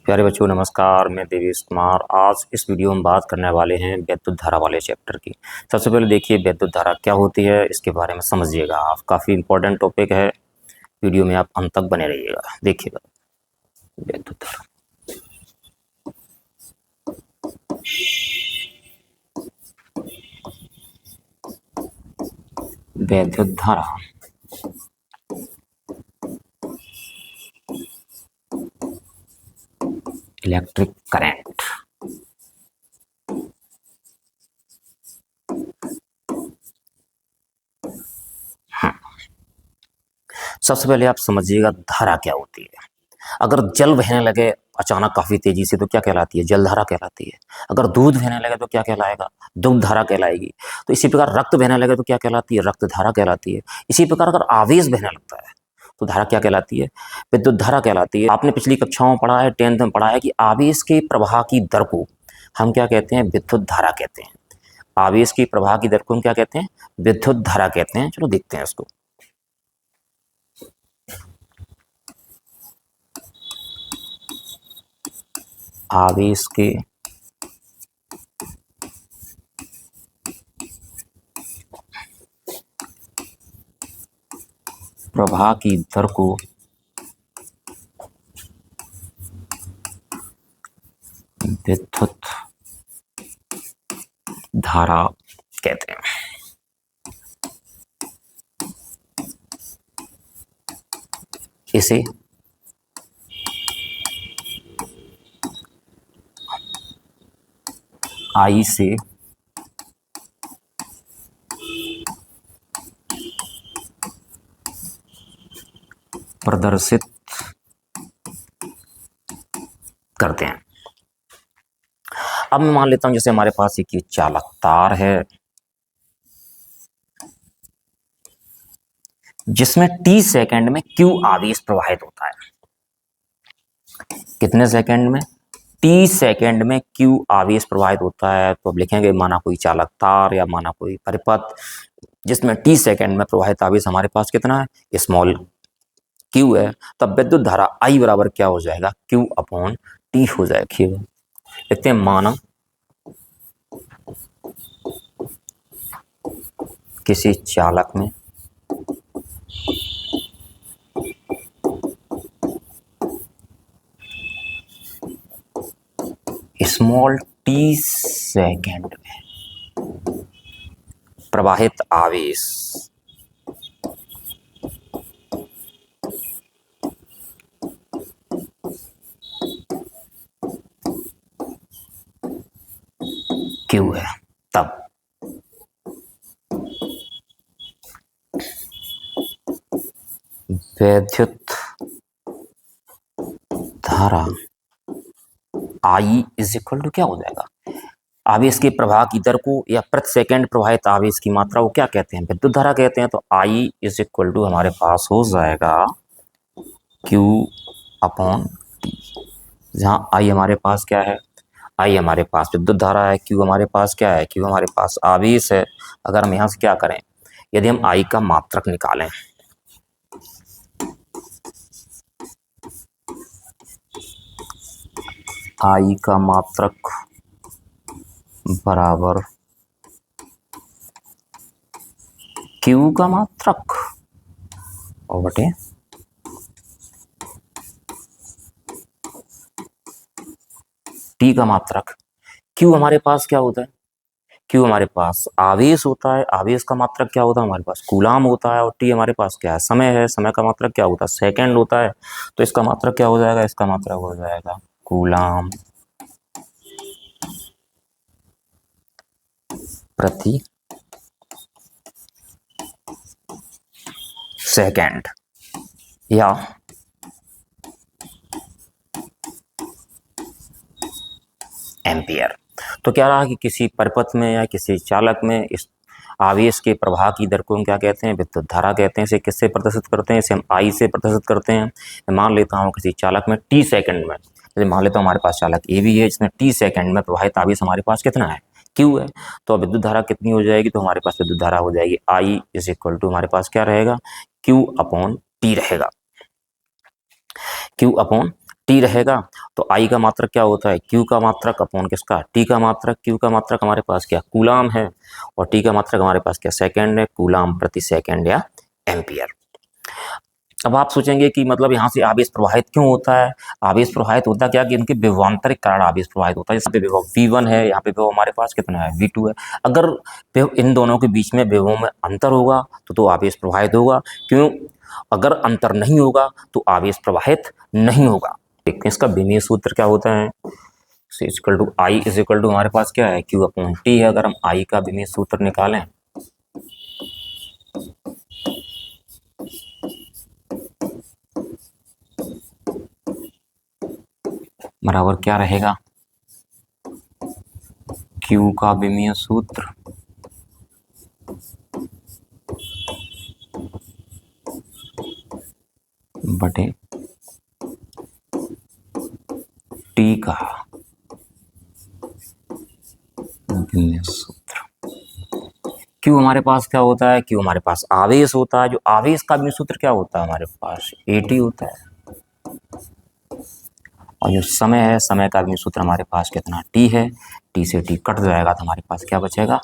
प्यारे बच्चों नमस्कार, मैं देवेश कुमार। आज इस वीडियो में बात करने वाले हैं वैद्युत धारा वाले चैप्टर की। सबसे पहले देखिए वैद्युत धारा क्या होती है, इसके बारे में समझिएगा आप। काफ़ी इंपॉर्टेंट टॉपिक है, वीडियो में आप अंत तक बने रहिएगा। देखिएगा वैद्युत धारा। वैद्युत धारा इलेक्ट्रिक करंट। सबसे पहले आप समझिएगा धारा क्या होती है। अगर जल बहने लगे अचानक काफ़ी तेजी से तो क्या कहलाती है? जलधारा कहलाती है। अगर दूध बहने लगे तो क्या कहलाएगा? दुग्ध धारा कहलाएगी। तो इसी प्रकार रक्त बहने लगे तो क्या कहलाती है? रक्त धारा कहलाती है। इसी प्रकार अगर आवेश बहने लगता है तो धारा क्या कहलाती है? विद्युत धारा कहलाती है। आपने पिछली कक्षाओं में पढ़ा है, 10th में पढ़ा है कि आवेश के प्रवाह की दर को हम क्या कहते हैं? विद्युत धारा कहते हैं। आवेश की प्रवाह की दर को हम क्या कहते हैं? विद्युत धारा कहते हैं। चलो देखते हैं इसको। आवेश के प्रवाह की दर को विद्युत धारा कहते हैं। इसे I से प्रदर्शित करते हैं। अब मैं मान लेता हूं जैसे हमारे पास एक ये चालक तार है जिसमें t सेकंड में q आवेश प्रवाहित होता है। कितने सेकंड में? t सेकंड में q आवेश प्रवाहित होता है। तो अब लिखेंगे माना कोई चालक तार या माना कोई परिपथ जिसमें t सेकंड में प्रवाहित आवेश हमारे पास कितना है? स्मॉल q है। तब विद्युत धारा I बराबर क्या हो जाएगा? q अपॉन t हो जाएगा। लिखते हैं माना किसी चालक में स्मॉल t सेकंड में प्रवाहित आवेश q है। तब वैद्युत धारा I इज इक्वल टू क्या हो जाएगा? आवेश के प्रवाह की दर को या प्रति सेकंड प्रवाहित आवेश की मात्रा को क्या कहते हैं? विद्युत धारा कहते हैं। तो I इज इक्वल टू हमारे पास हो जाएगा Q अपॉन T। जहाँ I हमारे पास क्या है? I हमारे पास विद्युत धारा है, Q हमारे पास क्या है? Q हमारे पास आवेश है। अगर हम यहाँ से क्या करें, यदि हम I का मात्रक निकालें, I का मात्रक बराबर Q का मात्रक और बटे T का मात्रक। Q हमारे पास क्या होता है? Q हमारे पास आवेश होता है। आवेश का मात्रक क्या होता है? हमारे पास कूलाम होता है। और T हमारे पास क्या है? समय है। समय का मात्रक क्या होता है? सेकंड होता है। तो इसका मात्रक क्या हो जाएगा? इसका मात्रक हो जाएगा कूलाम प्रति सेकंड या एम्पियर। तो क्या रहा कि किसी परिपथ में या किसी चालक में इस आवेश के प्रवाह की दर को हम क्या कहते हैं? विद्युत धारा कहते हैं। इसे किससे प्रदर्शित करते हैं? इसे हम I से प्रदर्शित करते हैं। मैं मान लेता हूँ किसी चालक में t सेकंड में, जैसे मान लेता हूँ हमारे पास चालक A भी है जिसमें t सेकंड में प्रवाहित आवेश हमारे पास कितना है? Q है। तो विद्युत धारा कितनी हो जाएगी? तो हमारे पास विद्युत धारा हो जाएगी I इज इक्वल टू हमारे पास क्या रहेगा? Q अपॉन T रहेगा। Q अपॉन टी रहेगा तो आई का मात्रक क्या होता है, क्यू का मात्रक अपॉन किसका, टी का मात्रक। क्यू का मात्रक हमारे पास क्या, कूलाम है, और टी का मात्रक हमारे पास क्या, सेकंड है, कूलाम प्रति सेकंड या एम्पियर। अब आप सोचेंगे कि मतलब यहाँ से आवेश प्रवाहित क्यों होता है। आवेश प्रवाहित होता क्या कि इनके विभवांतरिक कारण आवेश प्रवाहित होता है। जैसे पे विभव V1 है, यहाँ पे विभव हमारे पास कितना है, V2 है। अगर इन दोनों के बीच में विभवों में अंतर होगा तो आवेश प्रवाहित होगा। क्यों, अगर अंतर नहीं होगा तो आवेश प्रवाहित नहीं होगा। देखते हैं इसका विमीय सूत्र क्या होता है। Equal to I is equal to हमारे पास क्या है, क्यू अपॉन टी है। अगर हम आई का विमीय सूत्र निकालें बराबर क्या रहेगा, क्यू का विमीय सूत्र बटे टी का विमीय सूत्र। क्यू हमारे पास क्या होता है, क्यू हमारे पास आवेश होता है। जो आवेश का विमीय सूत्र क्या होता है हमारे पास, AT होता है। और जो समय है, समय का विमीय सूत्र हमारे पास कितना, टी है। टी से टी कट जाएगा तो हमारे पास क्या बचेगा,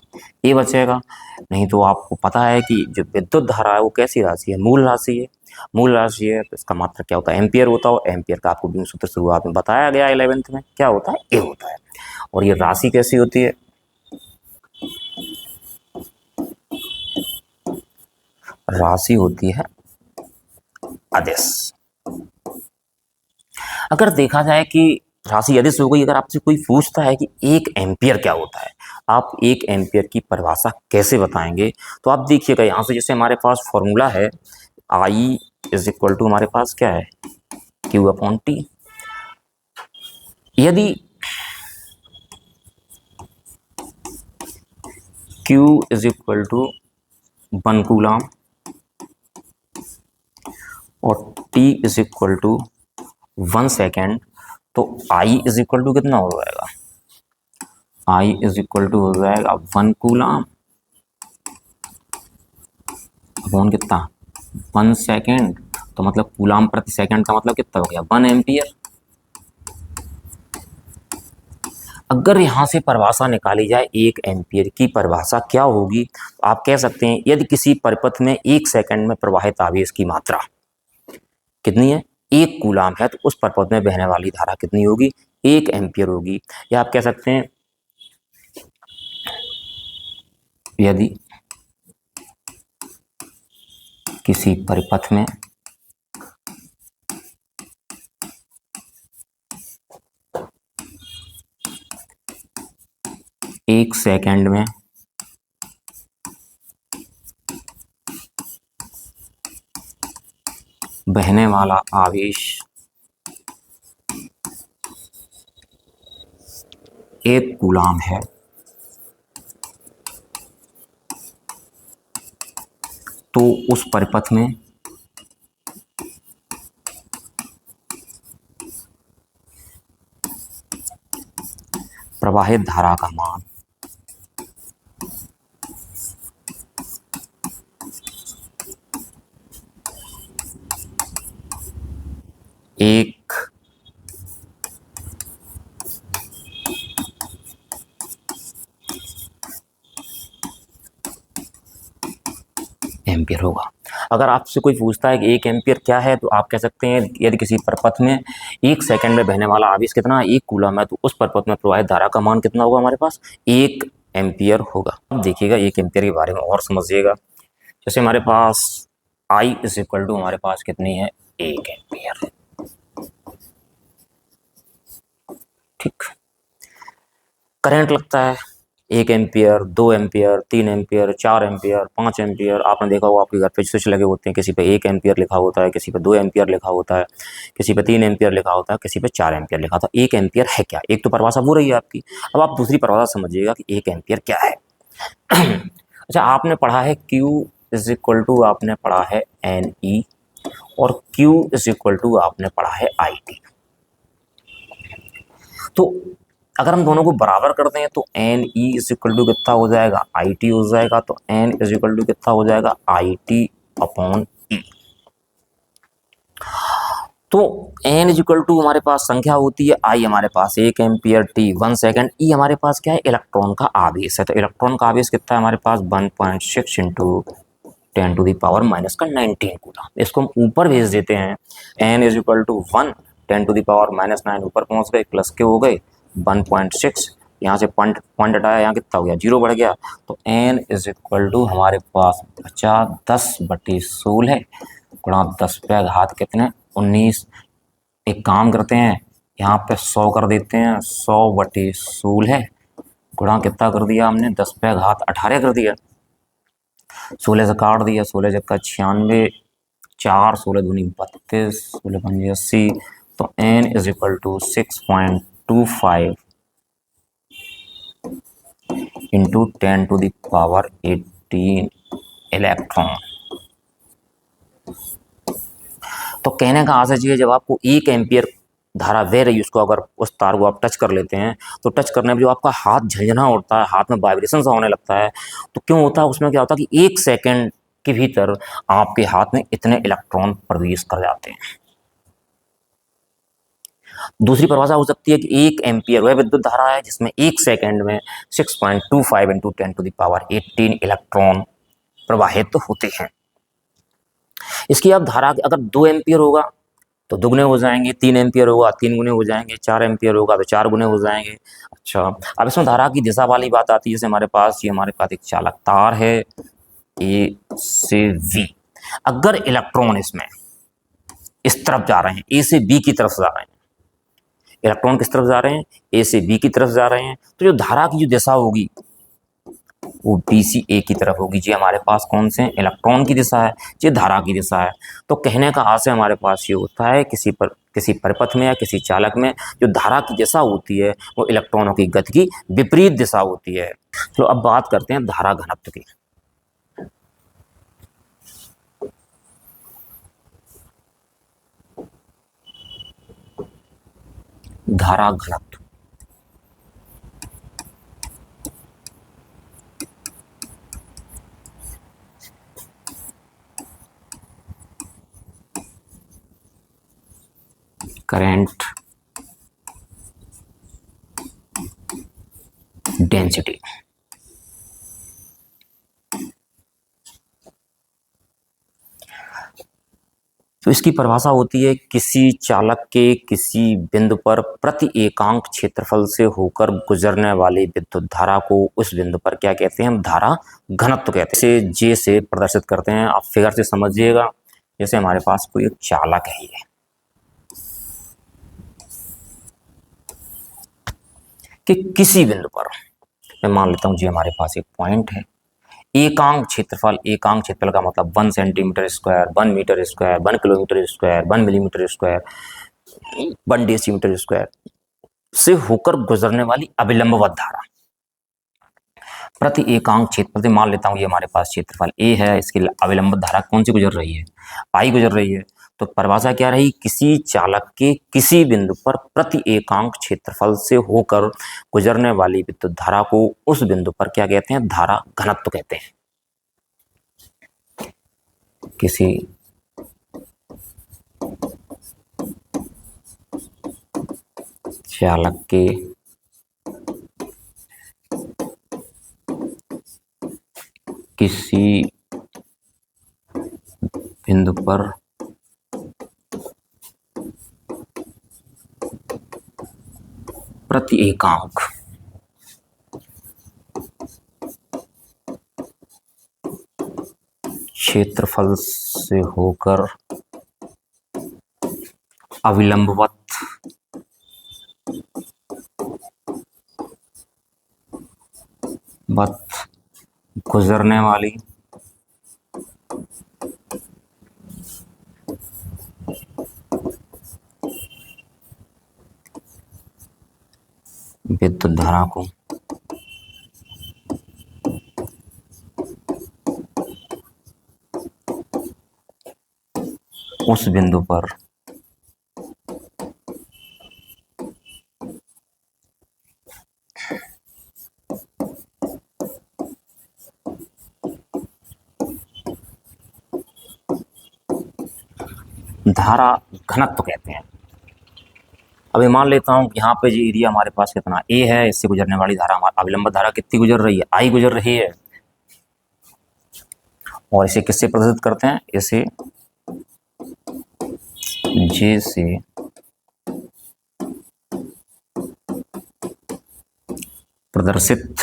ए बचेगा। नहीं तो आपको पता है कि जो विद्युत धारा है वो कैसी राशि है, मूल राशि है। मूल राशि है तो इसका मात्रक क्या होता है, एम्पियर होता है। एम्पियर का आपको विमीय सूत्र शुरुआत में बताया गया 11th में, क्या होता है, ए होता है। और ये राशि कैसी होती है, राशि होती है अदिश। अगर देखा जाए कि राशि अदिश हो गई, अगर आपसे कोई पूछता है कि 1 एम्पियर क्या होता है, आप 1 एम्पियर की परिभाषा कैसे बताएंगे, तो आप देखिएगा यहाँ से जैसे हमारे पास फॉर्मूला है, आई इज इक्वल टू हमारे पास क्या है, क्यू अपॉन टी। यदि Q is equal to 1 coulomb और T is equal to 1 second, तो I इज इक्वल टू कितना हो जाएगा, I इज इक्वल टू हो जाएगा 1 कूलाम अपॉन कितना, 1 सेकेंड। तो मतलब कूलाम प्रति सेकेंड का मतलब कितना हो गया, 1 एम्पियर। अगर यहाँ से परिभाषा निकाली जाए 1 एम्पियर की परिभाषा क्या होगी, तो आप कह सकते हैं यदि किसी परिपथ में 1 सेकंड में प्रवाहित आवेश की मात्रा कितनी है, 1 कूलाम है, तो उस परिपथ में बहने वाली धारा कितनी होगी, 1 एम्पियर होगी। या आप कह सकते हैं यदि किसी परिपथ में 1 सेकंड में बहने वाला आवेश 1 कूलाम है, तो उस परिपथ में प्रवाहित धारा का मान 1 एम्पियर होगा। अगर आपसे कोई पूछता है कि 1 एम्पियर क्या है, तो आप कह सकते हैं यदि किसी परिपथ में 1 सेकंड में बहने वाला आवेश कितना, 1 कूलम है, तो उस परिपथ में प्रवाहित धारा का मान कितना होगा, हमारे पास 1 एम्पियर होगा। अब देखिएगा 1 एम्पियर के बारे में और समझिएगा। जैसे हमारे पास I इज इक्वल टू हमारे पास कितनी है, 1 एम्पियर। ठीक, करंट लगता है 1 ampere, 2 ampere, 3 ampere, 4 ampere, 5 ampere. आपने देखा होगा आपके घर पे स्विच लगे होते हैं, किसी पे 1 एम्पियर लिखा होता है, किसी पे 2 एम्पियर लिखा होता है, किसी पे 3 एम्पियर लिखा होता है, किसी पे 4 एम्पियर लिखा होता है। 1 एम्पियर है क्या, एक तो परिभाषा वो रही है आपकी। अब आप दूसरी परिभाषा समझिएगा कि 1 एम्पियर क्या है। अच्छा, आपने पढ़ा है Q इज इक्वल टू, आपने पढ़ा है NE, और Q इज इक्वल टू आपने पढ़ा है IT। तो अगर हम दोनों को बराबर करते हैं तो NE इज इक्वल टू कितना हो जाएगा, IT हो जाएगा। तो N इज इक्वल टू कितना हो जाएगा, IT अपॉन E। तो n इज इक्वल टू हमारे पास संख्या होती है I हमारे पास 1 एम्पियर, T 1 सेकेंड, E हमारे पास क्या है, इलेक्ट्रॉन का आवेश है। तो इलेक्ट्रॉन का आवेश कितना है हमारे पास 1.6 into 10 to the power minus का 19 कूलम। इसको हम ऊपर भेज देते हैं, n is equal to 1 10 to the power minus 9 ऊपर पहुंच गए, प्लस के हो गए 1.6, यहाँ से पॉइंट पॉइंट हटाया, यहाँ कितना हो गया 0 बढ़ गया। तो n इज इक्वल टू हमारे पास बचा 10/16 गुणा 10 पे घात कितने 19। एक काम करते हैं, यहाँ पे 100 कर देते हैं, 100/16 गुणा कितना कर दिया हमने 10 पे घात 18 कर दिया, 16 से काट दिया, 16 जगह 96, 4 16 दूनी 32, 16 पंजे 80। तो n is equal to 6.25 into 10 to the power 18 electron. तो कहने का आशय है, जब आपको 1 एम्पियर धारा दे रही है, उसको अगर उस तार को आप टच कर लेते हैं, तो टच करने में जो आपका हाथ झंझना उठता है, हाथ में वाइब्रेशन सा होने लगता है, तो क्यों होता है, उसमें क्या होता है कि 1 सेकेंड के भीतर आपके हाथ में इतने इलेक्ट्रॉन प्रवेश कर जाते हैं। दूसरी परिभाषा हो सकती है कि 1 एम्पियर वह विद्युत धारा है जिसमें 1 सेकेंड में 6.25 into 10 to the power 18 electron प्रवाहित होते हैं। इसकी अब धारा अगर 2 एम्पियर होगा तो दुगने हो जाएंगे, 3 एम्पियर होगा 3 गुने हो जाएंगे, 4 एम्पियर होगा तो 4 गुने हो जाएंगे। अच्छा, अब इसमें धारा की दिशा वाली बात आती है। जैसे हमारे पास एक चालक तार है ए से बी, अगर इलेक्ट्रॉन इसमें इस तरफ जा रहे हैं, ए से बी की तरफ जा रहे हैं, इलेक्ट्रॉन किस तरफ जा रहे हैं, ए से बी की तरफ जा रहे हैं, तो जो धारा की जो दिशा होगी वो बी सी ए की तरफ होगी। जी हमारे पास कौन से इलेक्ट्रॉन की दिशा है, ये धारा की दिशा है। तो कहने का आशय हमारे पास ये होता है, किसी परिपथ में या किसी चालक में जो धारा की दिशा होती है वो इलेक्ट्रॉनों की गति की विपरीत दिशा होती है। तो अब बात करते हैं धारा घनत्व की। धारा घनत्व करंट डेंसिटी। तो इसकी परिभाषा होती है किसी चालक के किसी बिंदु पर प्रति एकांक क्षेत्रफल से होकर गुजरने वाली विद्युत धारा को उस बिंदु पर क्या कहते हैं, हम धारा घनत्व कहते हैं। इसे जे से प्रदर्शित करते हैं, आप फिगर से समझिएगा। जैसे हमारे पास कोई एक चालक है, ये कि किसी बिंदु पर मैं मान लेता हूं जी हमारे पास एक पॉइंट है, एकांक क्षेत्रफल, एकांक क्षेत्रफल का मतलब 1 centimetre square, 1 metre square, 1 kilometre square, 1 millimetre square, 1 decimetre square से होकर गुजरने वाली अविलंबवत धारा प्रति एकांक क्षेत्रफल से। मान लेता हूं ये हमारे पास क्षेत्रफल ए है, इसकी अविलंबित धारा कौन सी गुजर रही है, आई गुजर रही है। तो परिभाषा क्या रही, किसी चालक के किसी बिंदु पर प्रति एकांक क्षेत्रफल से होकर गुजरने वाली विद्युत धारा को उस बिंदु पर क्या कहते हैं, धारा घनत्व कहते हैं। किसी चालक के किसी बिंदु पर प्रति एकांक क्षेत्रफल से होकर अविलंबवत गुजरने वाली विद्युत धारा को उस बिंदु पर धारा घनत्व कहते हैं। अभी मान लेता हूँ यहाँ पे जो एरिया हमारे पास कितना ए है, इससे गुजरने वाली धारा अविलंबित धारा कितनी गुजर रही है, आई गुजर रही है। और इसे किससे प्रदर्शित करते हैं, इसे जे से प्रदर्शित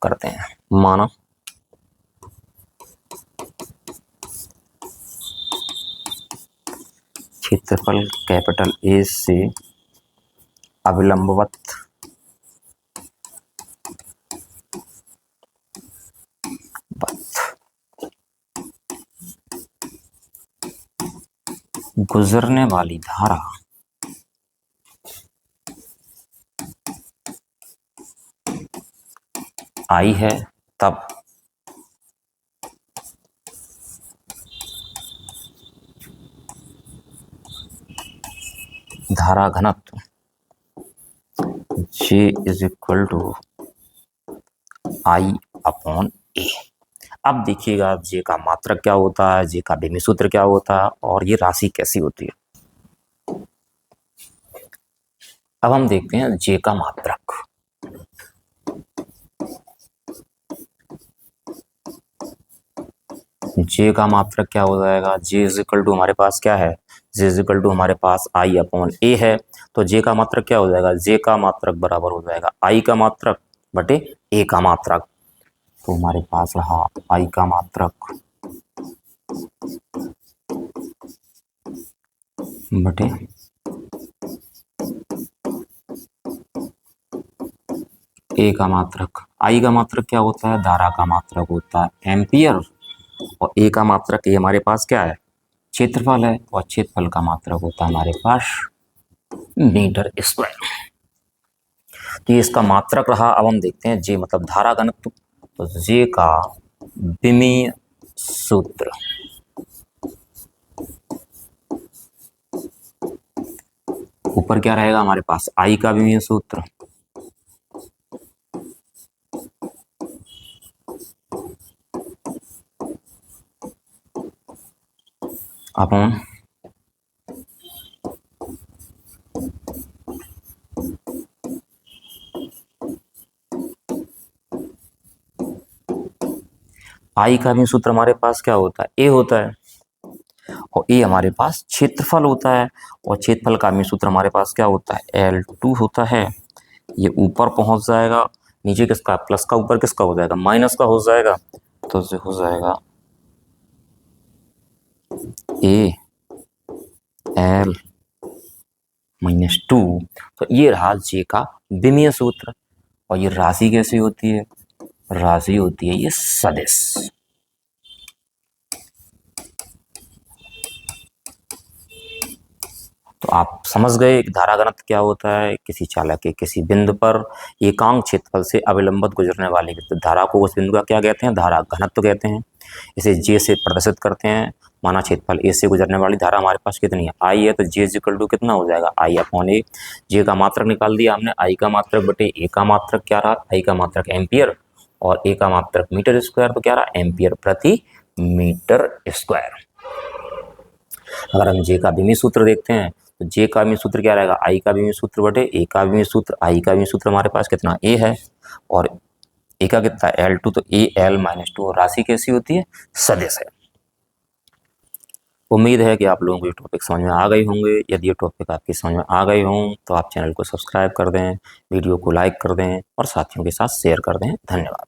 करते हैं। माना क्षेत्रफल कैपिटल ए से अविलंबवत गुजरने वाली धारा आई है, तब धारा घनत्व J is equal to I upon A. अब देखिएगा J का मात्रक क्या होता है, J का विमीय सूत्र क्या होता है और ये राशि कैसी होती है। अब हम देखते हैं J का मात्रक। J का मात्रक क्या हो जाएगा, J इज इक्वल टू हमारे पास क्या है, J इज इक्वल टू हमारे पास आई अपॉन ए है। तो J का मात्रक क्या हो जाएगा, J का मात्रक बराबर हो जाएगा आई का मात्रक बटे ए का मात्रक। तो हमारे पास रहा आई का मात्रक बटे ए का मात्रक। आई का मात्रक क्या होता है, धारा का मात्रक होता है एम्पियर, और ए का मात्रक ये हमारे पास क्या है, क्षेत्रफल है, और क्षेत्रफल का मात्रक होता है हमारे पास मीटर स्क्वायर। तो ये इसका मात्रक रहा। अब हम देखते हैं J मतलब धारा घनत्व। तो J का विमीय सूत्र ऊपर क्या रहेगा हमारे पास, I का विमीय सूत्र अपॉन आई का भी सूत्र हमारे पास क्या होता है, ए होता है, और ए हमारे पास क्षेत्रफल होता है, और क्षेत्रफल का भी सूत्र हमारे पास क्या होता है, L2 होता है। ये ऊपर पहुंच जाएगा, नीचे किसका, प्लस का ऊपर किसका हो जाएगा, माइनस का हो जाएगा। तो ये हो जाएगा ए एल -2। तो ये रहा J का विमीय सूत्र। और ये राशि कैसी होती है, राशि होती है ये सदिश। तो आप समझ गए कि धारा घनत्व क्या होता है। किसी चालक के किसी बिंदु पर एकांक क्षेत्रफल से अविलंबित गुजरने वाली धारा को उस बिंदु का क्या कहते हैं, धारा घनत्व कहते हैं। इसे J से प्रदर्शित करते हैं। माना क्षेत्रफल ए से गुजरने वाली धारा हमारे पास कितनी है, आई है, तो J इक्वल टू कितना हो जाएगा, आई अपॉन ए। J का मात्रक निकाल दिया हमने, आई का मात्रक बटे ए का मात्रक क्या रहा, आई का मात्रक एम्पियर और ए का मात्रक मीटर स्क्वायर, तो क्या रहा, एम्पियर प्रति मीटर स्क्वायर। अगर हम J का विमीय सूत्र देखते हैं तो J का विमीय सूत्र क्या रहेगा, आई का विमीय सूत्र बटे ए का विमीय सूत्र। आई का विमीय सूत्र हमारे पास कितना, ए है, और ए का कितना, L2, तो ए एल -2। और राशि कैसी होती है, सदिश है। उम्मीद है कि आप लोगों को ये टॉपिक समझ में आ गए होंगे। यदि ये टॉपिक आपकी समझ में आ गए हों तो आप चैनल को सब्सक्राइब कर दें, वीडियो को लाइक कर दें और साथियों के साथ शेयर कर दें। धन्यवाद।